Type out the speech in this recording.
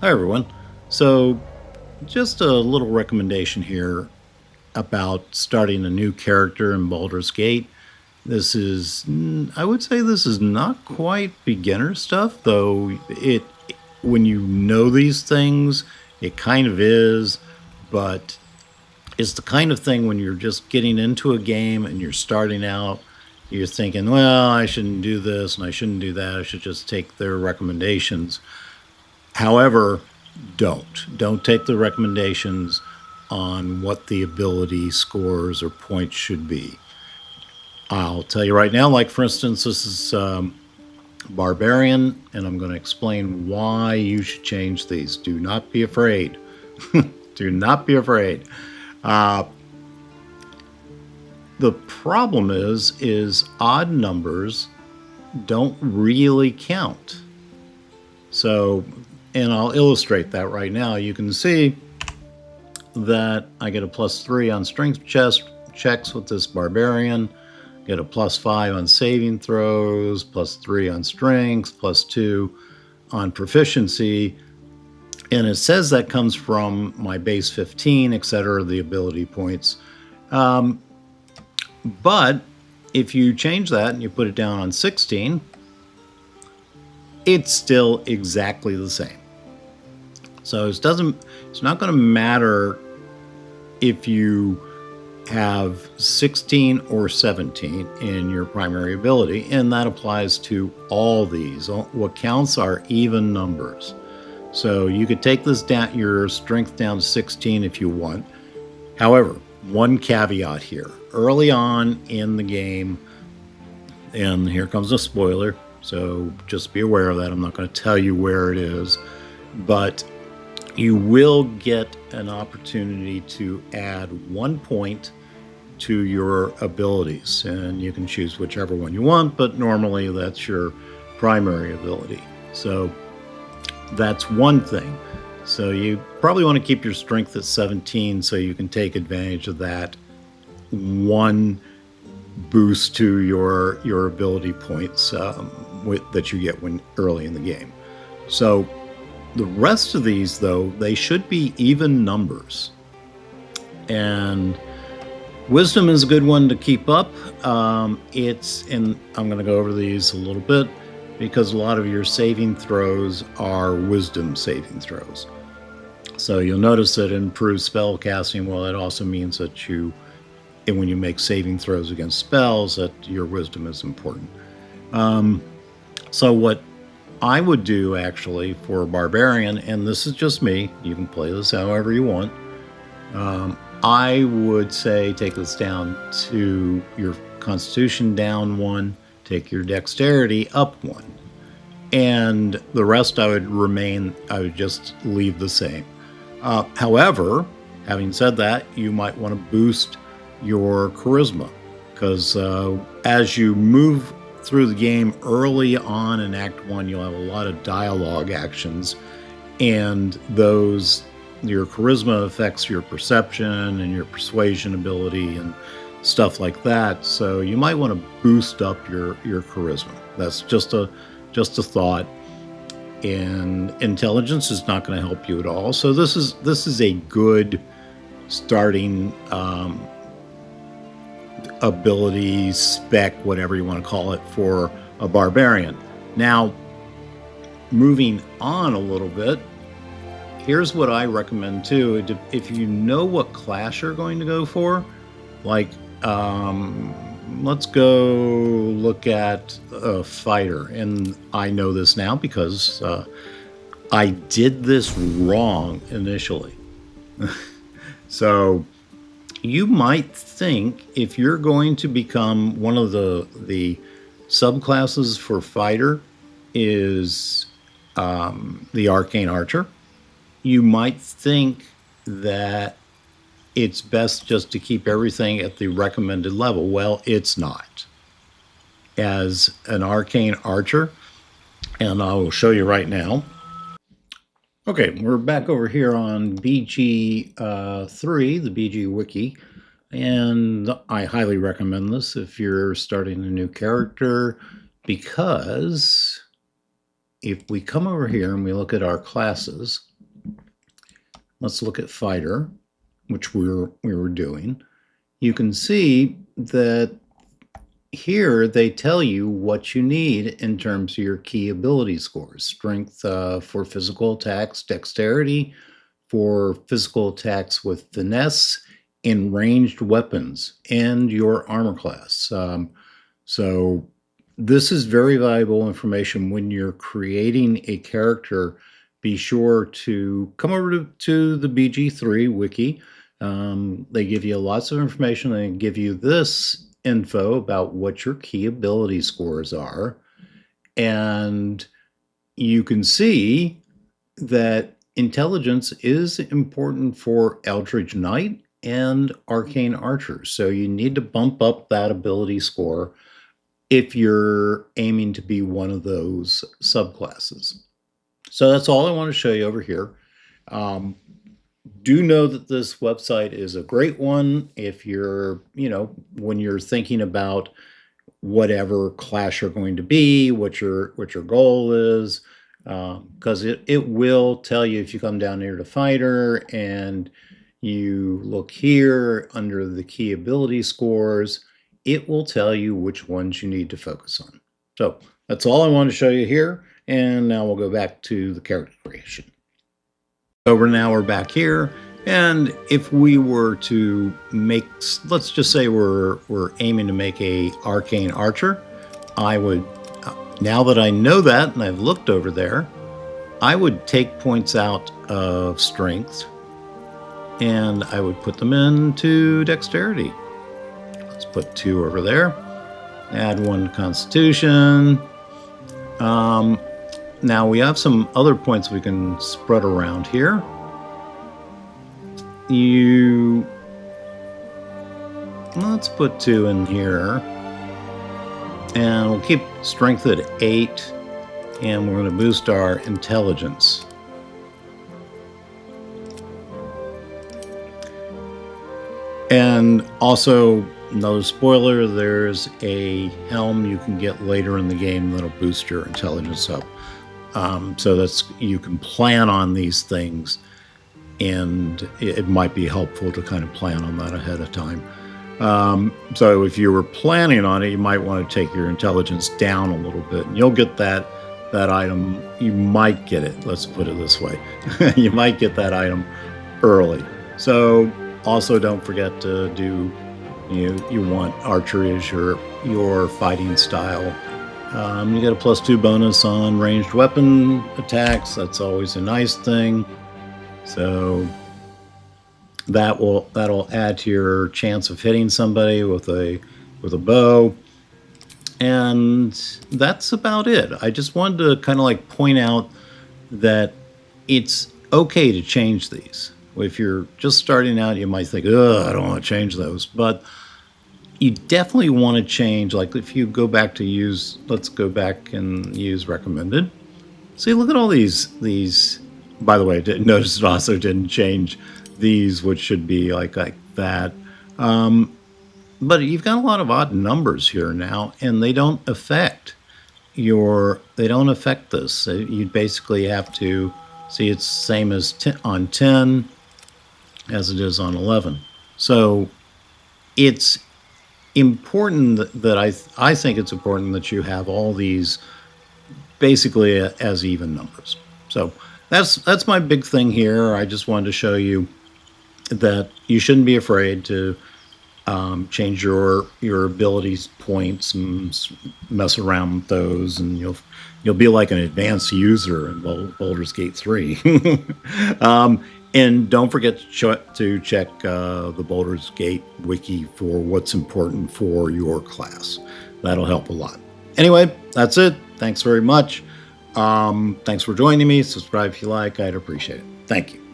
Hi, everyone. So, just a little recommendation here about starting a new character in Baldur's Gate. This is, I would say, this is not quite beginner stuff, though. When you know these things, it kind of is, but it's the kind of thing when you're just getting into a game and you're starting out. You're thinking, well, I shouldn't do this and I shouldn't do that. I should just take their recommendations. However, don't take the recommendations on what the ability scores or points should be. I'll tell you right now, like for instance, this is Barbarian, and I'm going to explain why you should change these. Do not be afraid. Do not be afraid. Uh, the problem is odd numbers don't really count. So, and I'll illustrate that right now. You can see that I get a +3 on strength checks with this Barbarian, get a +5 on saving throws, +3 on strength, +2 on proficiency. And it says that comes from my base 15, etc., the ability points. But if you change that and you put it down on 16, it's still exactly the same. So it's not going to matter if you have 16 or 17 in your primary ability, and that applies to all these. What counts are even numbers. So you could take this down, your strength down to 16 if you want. However, one caveat here. Early on in the game, and here comes a spoiler, so just be aware of that. I'm not going to tell you where it is, but you will get an opportunity to add 1 point to your abilities, and you can choose whichever one you want, but normally that's your primary ability. So that's one thing. So you probably want to keep your strength at 17 so you can take advantage of that one boost to your ability points that you get when early in the game. So the rest of these, though, they should be even numbers. And wisdom is a good one to keep up. And I'm going to go over these a little bit because a lot of your saving throws are wisdom saving throws. So you'll notice that it improves spell casting. Well, it also means that and when you make saving throws against spells, that your wisdom is important. So what I would do actually for a Barbarian, and this is just me, you can play this however you want. I would say take this down to your Constitution down 1, take your Dexterity up 1, and the rest I would just leave the same. However, having said that, you might want to boost your Charisma, because as you move through the game early on in Act 1, you'll have a lot of dialogue actions, and your charisma affects your perception and your persuasion ability and stuff like that. So you might want to boost up your charisma. That's just a thought. And intelligence is not going to help you at all. So this is a good starting ability spec, whatever you want to call it, for a Barbarian. Now, moving on a little bit, here's what I recommend too. If you know what class you're going to go for, like let's go look at a fighter. And I know this now because I did this wrong initially. So you might think if you're going to become one of the subclasses for fighter is the arcane archer, you might think that it's best just to keep everything at the recommended level. Well, it's not. As an arcane archer, and I will show you right now. Okay, we're back over here on BG3, the BG wiki, and I highly recommend this if you're starting a new character because if we come over here and we look at our classes, let's look at fighter, which we were doing. You can see that here they tell you what you need in terms of your key ability scores. Strength for physical attacks, dexterity for physical attacks with finesse, and ranged weapons, and your armor class. So this is very valuable information when you're creating a character. Be sure to come over to the BG3 wiki. They give you lots of information. They give you this info about what your key ability scores are. And you can see that intelligence is important for Eldritch Knight and Arcane Archer. So you need to bump up that ability score if you're aiming to be one of those subclasses. So that's all I want to show you over here. Do know that this website is a great one if you're, when you're thinking about whatever class you're going to be, what your goal is, because it will tell you if you come down here to fighter and you look here under the key ability scores, it will tell you which ones you need to focus on. So that's all I want to show you here. And now we'll go back to the character creation. So we're back here. And if we were to make, let's just say we're aiming to make a Arcane Archer, I would, now that I know that and I've looked over there, I would take points out of strength and I would put them into dexterity. Let's put 2 over there. Add 1 constitution. Now we have some other points we can spread around here. Let's put 2 in here. And we'll keep strength at 8. And we're going to boost our intelligence. And also, no spoiler, there's a helm you can get later in the game that'll boost your intelligence up. So that's, you can plan on these things, and it might be helpful to kind of plan on that ahead of time. So if you were planning on it, you might want to take your intelligence down a little bit, and you'll get that item. You might get it, let's put it this way. You might get that item early. So also don't forget to do, you want archery as your fighting style. You get a +2 bonus on ranged weapon attacks. That's always a nice thing. So that'll add to your chance of hitting somebody with a bow. And that's about it. I just wanted to kind of like point out that it's okay to change these. If you're just starting out, you might think, I don't want to change those. But you definitely want to change, like if you go back to use, let's go back and use recommended. See, look at all these, by the way, notice it also didn't change these, which should be like that. But you've got a lot of odd numbers here now, and they don't affect this. You basically have to see it's the same as on 10 as it is on 11. So it's important that I think it's important that you have all these basically as even numbers. So that's my big thing here. I just wanted to show you that you shouldn't be afraid to change your abilities points and mess around with those, and you'll be like an advanced user in Baldur's Gate 3. And don't forget to check the Baldur's Gate wiki for what's important for your class. That'll help a lot. Anyway, that's it. Thanks very much. Thanks for joining me. Subscribe if you like. I'd appreciate it. Thank you.